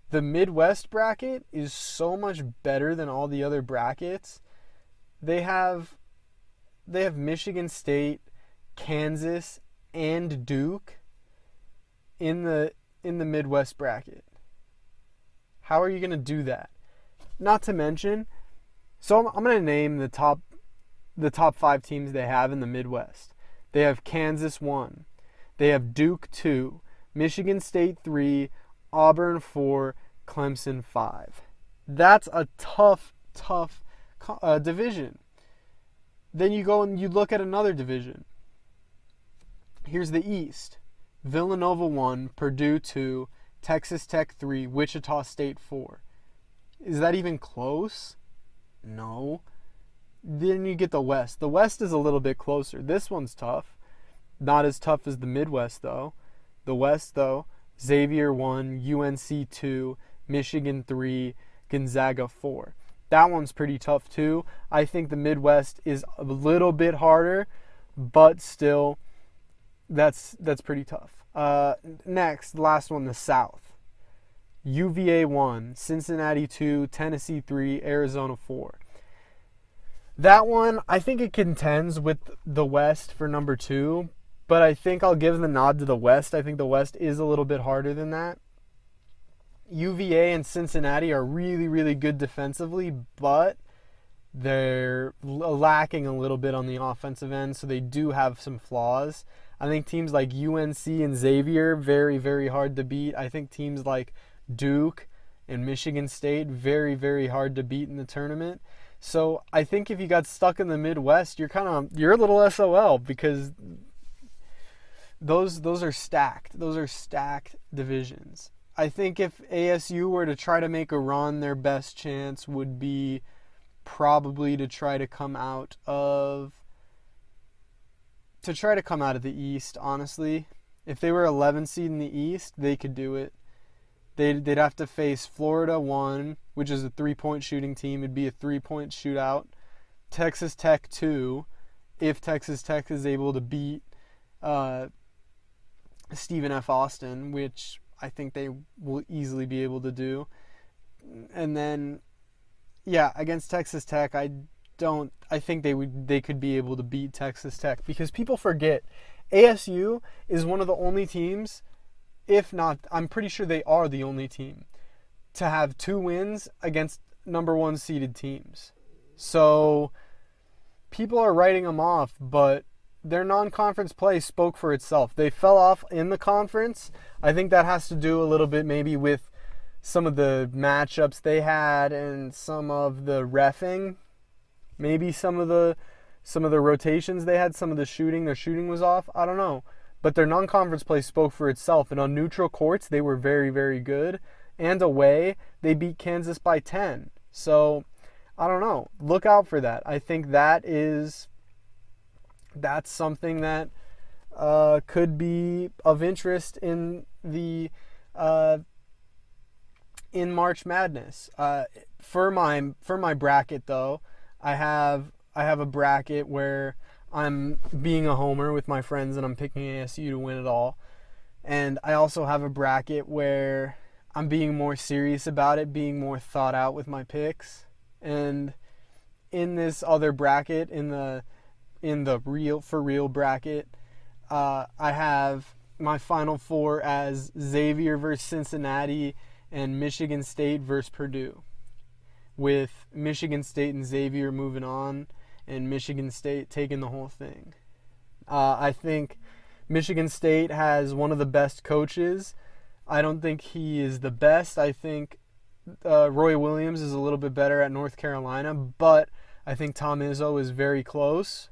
The Midwest bracket is so much better than all the other brackets. They have Michigan State, Kansas, and Duke in the Midwest bracket. How are you going to do that? Not to mention, so I'm going to name the top 5 teams they have in the Midwest. They have Kansas 1. They have Duke 2, Michigan State 3, Auburn 4, Clemson 5. That's a tough division. Then you go and you look at another division. Here's the East. Villanova 1, Purdue 2, Texas Tech 3, Wichita State 4. Is that even close? No. Then you get the West. The West is a little bit closer. This one's tough. Not as tough as the Midwest, though. The West, though, Xavier 1, UNC 2, Michigan 3, Gonzaga 4. That one's pretty tough, too. I think the Midwest is a little bit harder, but still, that's pretty tough. Next, last one, the South. UVA 1, Cincinnati 2, Tennessee 3, Arizona 4. That one, I think it contends with the West for number 2, but I think I'll give the nod to the West. I think the West is a little bit harder than that. UVA and Cincinnati are really, really good defensively, but they're lacking a little bit on the offensive end, so they do have some flaws. I think teams like UNC and Xavier, very, very hard to beat. I think teams like Duke and Michigan State, very, very hard to beat in the tournament. So I think if you got stuck in the Midwest, you're a little SOL, because those are stacked. Those are stacked divisions. I think if ASU were to try to make a run, their best chance would be probably to try to come out of the East, honestly. If they were 11 seed in the East, they could do it. They'd have to face Florida 1, which is a 3-point shooting team. It'd be a 3-point shootout. Texas Tech 2, if Texas Tech is able to beat Stephen F. Austin, which I think they will easily be able to do. And then, yeah, against Texas Tech, I think they could be able to beat Texas Tech, because people forget ASU is one of the only teams, if not, I'm pretty sure they are the only team to have 2 wins against number 1 seeded teams. So people are writing them off, but their non-conference play spoke for itself. They fell off in the conference. I think that has to do a little bit maybe with some of the matchups they had and some of the reffing. Maybe some of the rotations they had, some of the shooting, their shooting was off. I don't know. But their non-conference play spoke for itself. And on neutral courts, they were very, very good. And away, they beat Kansas by 10. So, I don't know. Look out for that. I think that's something that could be of interest in the in March Madness. For my bracket though, I have a bracket where I'm being a homer with my friends and I'm picking ASU to win it all. And I also have a bracket where I'm being more serious about it, being more thought out with my picks. And in this other bracket, in the real for real bracket, I have my Final Four as Xavier versus Cincinnati and Michigan State versus Purdue, with Michigan State and Xavier moving on and Michigan State taking the whole thing. I think Michigan State has one of the best coaches. I don't think he is the best. I think Roy Williams is a little bit better at North Carolina, but I think Tom Izzo is very close.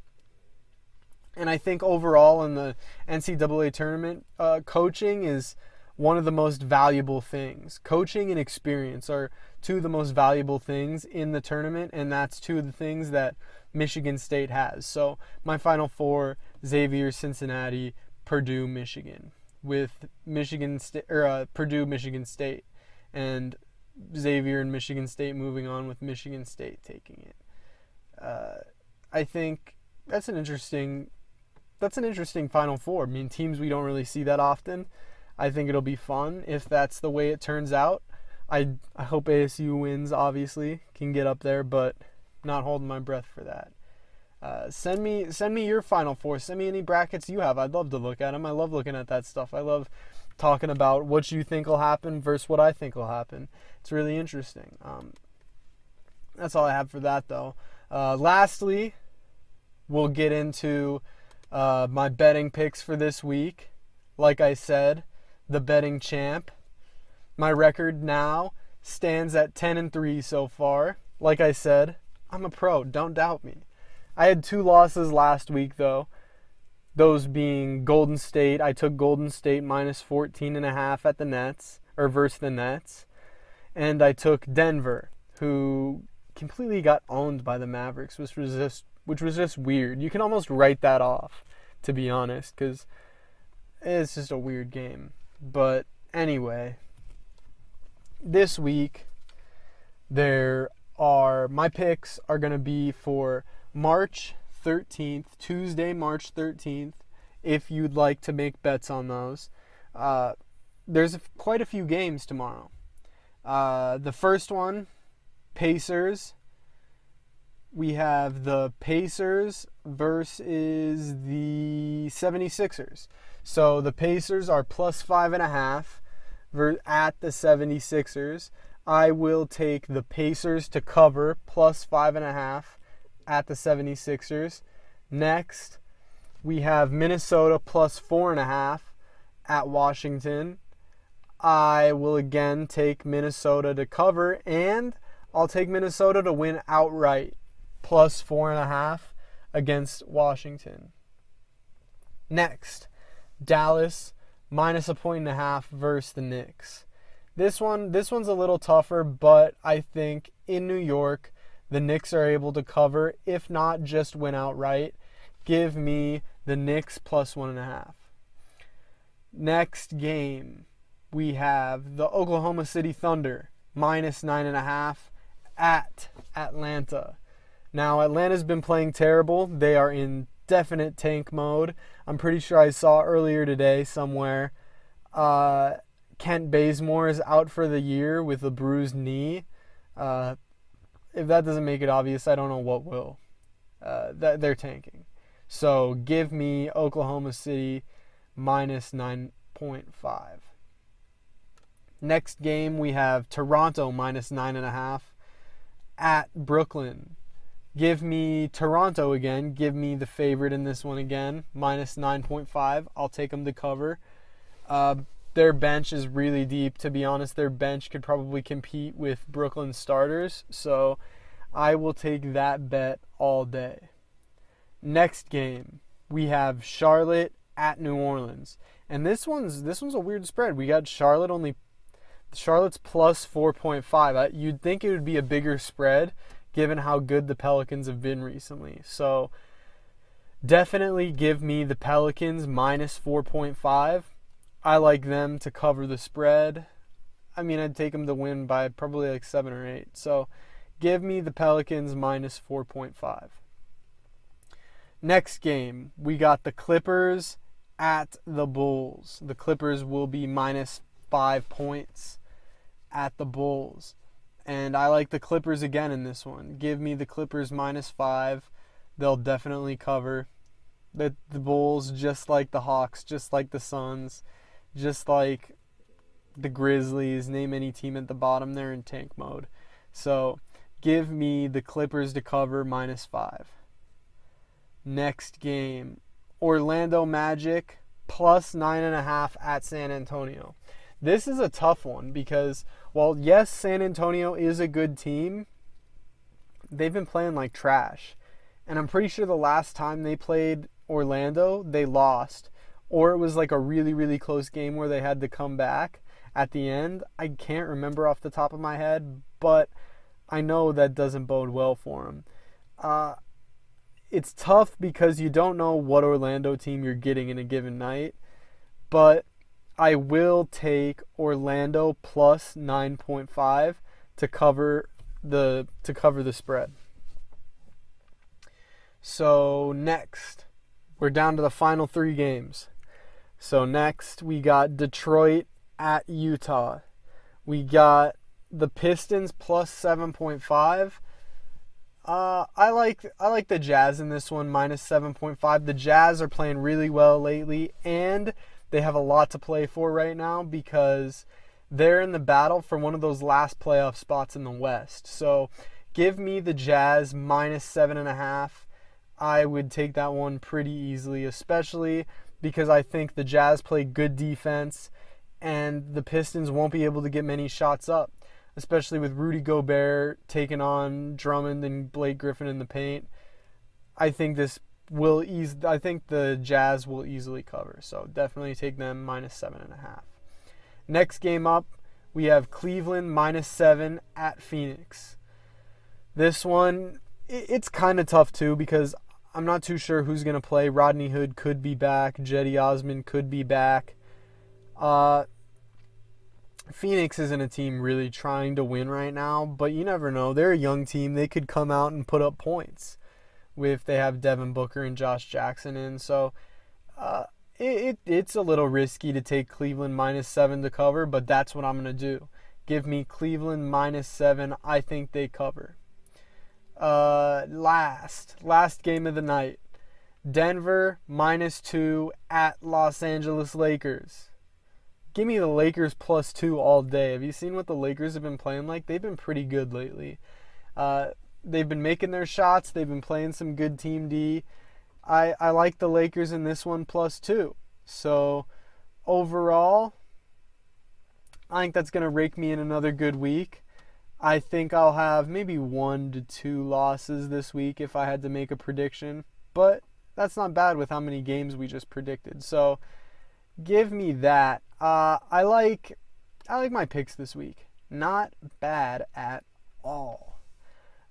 And I think overall in the NCAA tournament, coaching is one of the most valuable things. Coaching and experience are two of the most valuable things in the tournament, and that's two of the things that Michigan State has. So my Final Four: Xavier, Cincinnati, Purdue, Michigan, with Purdue, Michigan State, and Xavier and Michigan State moving on with Michigan State taking it. I think that's an interesting Final Four. I mean, teams we don't really see that often. I think it'll be fun if that's the way it turns out. I hope ASU wins, obviously, can get up there, but not holding my breath for that. Send me your Final Four. Send me any brackets you have. I'd love to look at them. I love looking at that stuff. I love talking about what you think will happen versus what I think will happen. It's really interesting. That's all I have for that, though. Lastly, we'll get into my betting picks for this week. Like I said, the betting champ. My record now stands at 10-3 so far. Like I said, I'm a pro. Don't doubt me. I had 2 losses last week, though. Those being Golden State. I took Golden State minus 14.5 at the Nets, or versus the Nets. And I took Denver, who completely got owned by the Mavericks, which was just weird. You can almost write that off, to be honest, because it's just a weird game. But anyway, this week my picks are going to be for March 13th, Tuesday, March 13th, if you'd like to make bets on those. There's quite a few games tomorrow. The first one, Pacers. We have the Pacers versus the 76ers. So the Pacers are plus 5.5 at the 76ers. I will take the Pacers to cover plus 5.5 at the 76ers. Next, we have Minnesota plus 4.5 at Washington. I will again take Minnesota to cover, and I'll take Minnesota to win outright plus 4.5 against Washington. Next, Dallas minus 1.5 versus the Knicks. This one's a little tougher, but I think in New York, the Knicks are able to cover, if not just win outright. Give me the Knicks plus 1.5. Next game, we have the Oklahoma City Thunder minus 9.5 at Atlanta. Now, Atlanta's been playing terrible. They are in definite tank mode. I'm pretty sure I saw earlier today somewhere Kent Bazemore is out for the year with a bruised knee. If that doesn't make it obvious, I don't know what will. They're tanking. So give me Oklahoma City minus 9.5. Next game, we have Toronto minus 9.5 at Brooklyn. Give me Toronto again. Give me the favorite in this one again. Minus 9.5. I'll take them to cover. Their bench is really deep. To be honest, their bench could probably compete with Brooklyn starters. So I will take that bet all day. Next game, we have Charlotte at New Orleans. And this one's a weird spread. We got Charlotte's plus 4.5. You'd think it would be a bigger spread given how good the Pelicans have been recently. So Definitely give me the Pelicans minus 4.5. I like them to cover the spread. I mean, I'd take them to win by probably like 7 or 8. So give me the Pelicans minus 4.5. Next game, we got the Clippers at the Bulls. The Clippers will be minus 5 points at the Bulls. And I like the Clippers again in this one. Give me the Clippers minus 5. They'll definitely cover. The Bulls, just like the Hawks, just like the Suns, just like the Grizzlies, name any team at the bottom, they're in tank mode. So give me the Clippers to cover minus 5. Next game, Orlando Magic plus 9.5 at San Antonio. This is a tough one because, while yes, San Antonio is a good team, they've been playing like trash. And I'm pretty sure the last time they played Orlando, they lost. Or it was like a really, really close game where they had to come back at the end. I can't remember off the top of my head, but I know that doesn't bode well for them. It's tough because you don't know what Orlando team you're getting in a given night. But I will take Orlando plus 9.5 to cover the spread. So next, we're down to the final 3 games. So next, we got Detroit at Utah. We got the Pistons plus 7.5. I like the Jazz in this one, minus 7.5. The Jazz are playing really well lately, and they have a lot to play for right now because they're in the battle for one of those last playoff spots in the West. So give me the Jazz minus 7.5. I would take that one pretty easily, especially because I think the Jazz play good defense and the Pistons won't be able to get many shots up, especially with Rudy Gobert taking on Drummond and Blake Griffin in the paint. I think the Jazz will easily cover, so definitely take them minus 7.5. Next game up, we have Cleveland minus 7 at Phoenix. This one, it's kind of tough too because I'm not too sure who's going to play. Rodney Hood could be back. Cedi Osman could be back. Phoenix isn't a team really trying to win right now, but you never know. They're a young team. They could come out and put up points if they have Devin Booker and Josh Jackson in. So it's a little risky to take Cleveland minus 7 to cover, but that's what I'm going to do. Give me Cleveland minus 7. I think they cover. Last game of the night. Denver minus 2 at Los Angeles Lakers. Give me the Lakers plus 2 all day. Have you seen what the Lakers have been playing like? They've been pretty good lately. They've been making their shots. They've been playing some good team D. I like the Lakers in this one plus 2. So overall, I think that's going to rake me in another good week. I think I'll have maybe 1 to 2 losses this week if I had to make a prediction. But that's not bad with how many games we just predicted. So give me that. I like my picks this week. Not bad at all.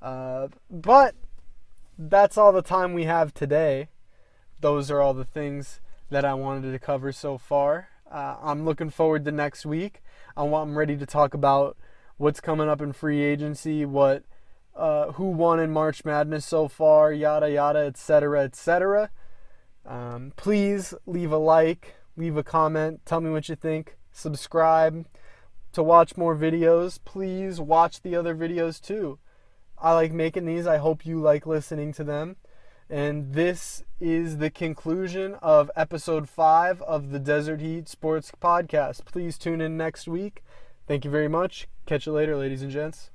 But that's all the time we have today. Those are all the things that I wanted to cover so far. I'm looking forward to next week. I'm ready to talk about what's coming up in free agency, who won in March Madness so far, yada yada, etc., etc. Please leave a like, leave a comment, tell me what you think, subscribe to watch more videos. Please watch the other videos too. I like making these. I hope you like listening to them. And this is the conclusion of episode 5 of the Desert Heat Sports Podcast. Please tune in next week. Thank you very much. Catch you later, ladies and gents.